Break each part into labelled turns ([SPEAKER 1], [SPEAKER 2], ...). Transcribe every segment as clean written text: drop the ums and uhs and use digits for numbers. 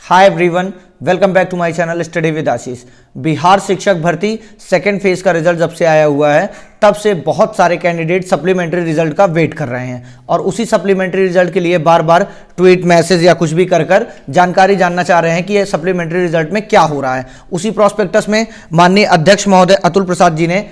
[SPEAKER 1] Hi everyone, welcome back to my channel study with Ashish. Bihar शिक्षक भर्ती second phase का result जब से आया हुआ है तब से बहुत सारे कैंडिडेट सप्लीमेंट्री रिजल्ट का वेट कर रहे हैं और उसी सप्लीमेंट्री रिजल्ट के लिए बार बार ट्वीट, मैसेज या कुछ भी कर जानकारी जानना चाह रहे हैं कि ये सप्लीमेंट्री रिजल्ट में क्या हो रहा है। उसी प्रोस्पेक्टस में माननीय अध्यक्ष महोदय अतुल प्रसाद जी ने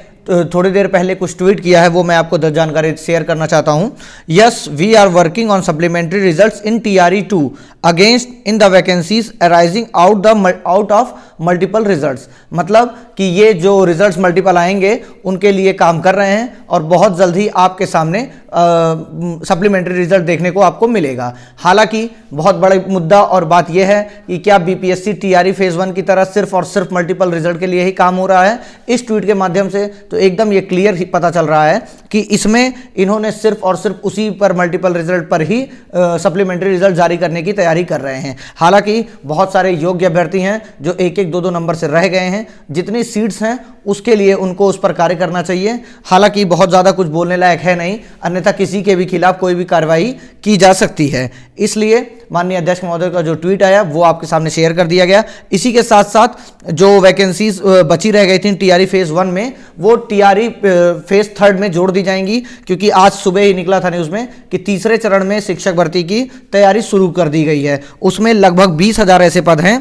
[SPEAKER 1] थोड़ी देर पहले कुछ ट्वीट किया है, वो मैं आपको जानकारी शेयर करना चाहता हूं। Yes, we are working on supplementary results in TRE2 against in the vacancies arising out of multiple results. मतलब कि ये जो रिजल्ट्स मल्टीपल आएंगे उनके लिए काम कर रहे हैं और बहुत जल्द ही आपके सामने सप्लीमेंट्री रिजल्ट देखने को आपको मिलेगा। हालांकि बहुत बड़ा मुद्दा और बात यह है कि क्या BPSC TRE फेज 1 की तरह सिर्फ और सिर्फ मल्टीपल रिजल्ट के लिए ही काम हो रहा है। इस ट्वीट के माध्यम से तो एकदम ये क्लियर ही पता चल रहा है कि इसमें इन्होंने सिर्फ और सिर्फ उसी पर मल्टीपल रिजल्ट पर ही सप्लीमेंट्री रिजल्ट जारी करने की तैयारी कर रहे हैं। हालांकि बहुत सारे योग्य अभ्यर्थी हैं जो 1-1, 2-2 नंबर से रह गए हैं। जितनी सीट्स हैं उसके लिए उनको उस पर कार्य करना चाहिए। हालांकि बहुत ज़्यादा कुछ बोलने लायक है नहीं, अन्यथा किसी के भी खिलाफ कोई भी कार्रवाई की जा सकती है। इसलिए माननीय अध्यक्ष महोदय का जो ट्वीट आया वो आपके सामने शेयर कर दिया गया। इसी के साथ साथ जो वैकेंसीज बची रह गई थी TRE फेज 1 में, वो TRE फेज 3 में जोड़ दी जाएंगी, क्योंकि आज सुबह ही निकला था न्यूज़ में कि तीसरे चरण में शिक्षक भर्ती की तैयारी शुरू कर दी गई है। उसमें लगभग 20,000 ऐसे पद हैं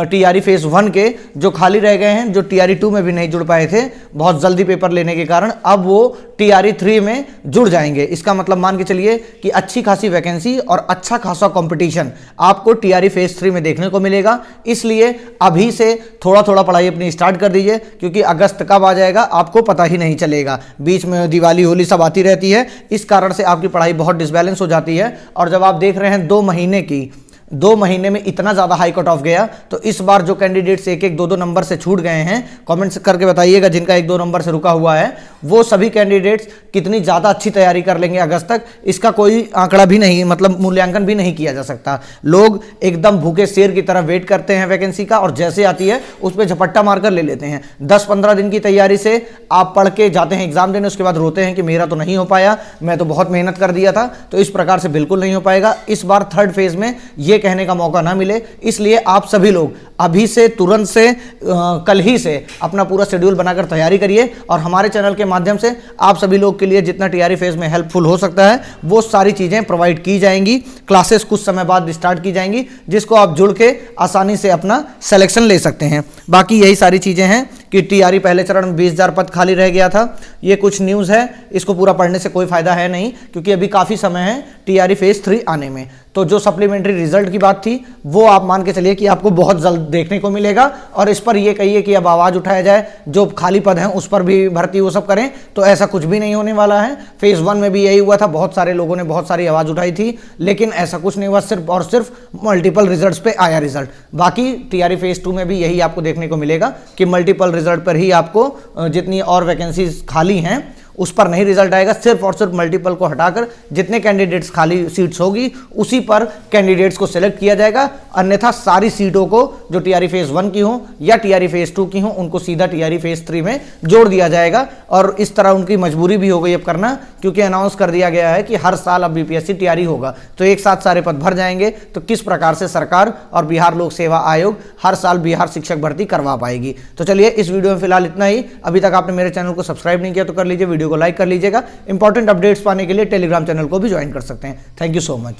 [SPEAKER 1] TRE फेज 1 के जो खाली रह गए हैं, जो TRE2 में भी नहीं जुड़ पाए थे बहुत जल्दी पेपर लेने के कारण। अब वो TRE3 में जुड़ जाएंगे। इसका मतलब मान के चलिए कि अच्छी खासी वैकेंसी और अच्छा खासा कंपटीशन आपको TRE फेज 3 में देखने को मिलेगा। इसलिए अभी से थोड़ा थोड़ा पढ़ाई अपनी स्टार्ट कर दीजिए, क्योंकि अगस्त कब आ जाएगा आपको पता ही नहीं चलेगा। बीच में दिवाली, होली सब आती रहती है, इस कारण से आपकी पढ़ाई बहुत डिसबैलेंस हो जाती है। और जब आप देख रहे हैं 2 महीने में इतना ज़्यादा हाई कट ऑफ गया, तो इस बार जो कैंडिडेट्स 1-1, 2-2 नंबर से छूट गए हैं, कमेंट्स करके बताइएगा जिनका 1-2 नंबर से रुका हुआ है, वो सभी कैंडिडेट्स कितनी ज़्यादा अच्छी तैयारी कर लेंगे अगस्त तक, इसका कोई आंकड़ा भी नहीं, मतलब मूल्यांकन भी नहीं किया जा सकता। लोग एकदम भूखे शेर की तरह वेट करते हैं वैकेंसी का, और जैसे आती है उस पर झपट्टा मारकर ले लेते हैं। 10-15 दिन की तैयारी से आप पढ़ के जाते हैं एग्जाम देने, उसके बाद रोते हैं कि मेरा तो नहीं हो पाया, मैं तो बहुत मेहनत कर दिया था। तो इस प्रकार से बिल्कुल नहीं हो पाएगा। इस बार थर्ड फेज में ये कहने का मौका ना मिले, इसलिए आप सभी लोग अभी से तुरंत से कल ही से अपना पूरा शेड्यूल बनाकर तैयारी करिए। और हमारे चैनल के माध्यम से आप सभी लोग के लिए जितना TRE फेज में हेल्पफुल हो सकता है वो सारी चीजें प्रोवाइड की जाएंगी। क्लासेस कुछ समय बाद स्टार्ट की जाएंगी, जिसको आप जुड़ के आसानी से अपना सिलेक्शन ले सकते हैं। बाकी यही सारी चीजें हैं कि TRE पहले चरण में 20,000 पद खाली रह गया था। ये कुछ न्यूज़ है, इसको पूरा पढ़ने से कोई फायदा है नहीं, क्योंकि अभी काफ़ी समय है TRE फेज 3 आने में। तो जो सप्लीमेंट्री रिजल्ट की बात थी वो आप मान के चलिए कि आपको बहुत जल्द देखने को मिलेगा। और इस पर ये कहिए कि अब आवाज़ उठाया जाए, जो खाली पद हैं उस पर भी भर्ती वो सब करें, तो ऐसा कुछ भी नहीं होने वाला है। फेज 1 में भी यही हुआ था, बहुत सारे लोगों ने बहुत सारी आवाज़ उठाई थी, लेकिन ऐसा कुछ नहीं हुआ। सिर्फ और सिर्फ मल्टीपल रिजल्ट्स पे आया रिजल्ट। बाकी TRE फेज 2 में भी यही आपको देखने को मिलेगा कि मल्टीपल रिजल्ट पर ही आपको जितनी और वैकेंसीज खाली हैं उस पर नहीं रिजल्ट आएगा। सिर्फ और सिर्फ मल्टीपल को हटाकर जितने कैंडिडेट्स खाली सीट्स होगी उसी पर कैंडिडेट्स को सिलेक्ट किया जाएगा। अन्यथा सारी सीटों को जो TRE फेज 1 की हो या TRE फेज 2 की हो, उनको सीधा TRE फेज 3 में जोड़ दिया जाएगा। और इस तरह उनकी मजबूरी भी हो गई अब करना, क्योंकि अनाउंस कर दिया गया है कि हर साल अब BPSC TRE होगा, तो एक साथ सारे पद भर जाएंगे। तो किस प्रकार से सरकार और बिहार लोक सेवा आयोग हर साल बिहार शिक्षक भर्ती करवा पाएगी। तो चलिए, इस वीडियो में फिलहाल इतना ही। अभी तक आपने मेरे चैनल को सब्सक्राइब नहीं किया तो कर लीजिए, वीडियो को लाइक कर लीजिएगा। इंपॉर्टेंट अपडेट्स पाने के लिए टेलीग्राम चैनल को भी ज्वाइन कर सकते हैं। Thank you so much.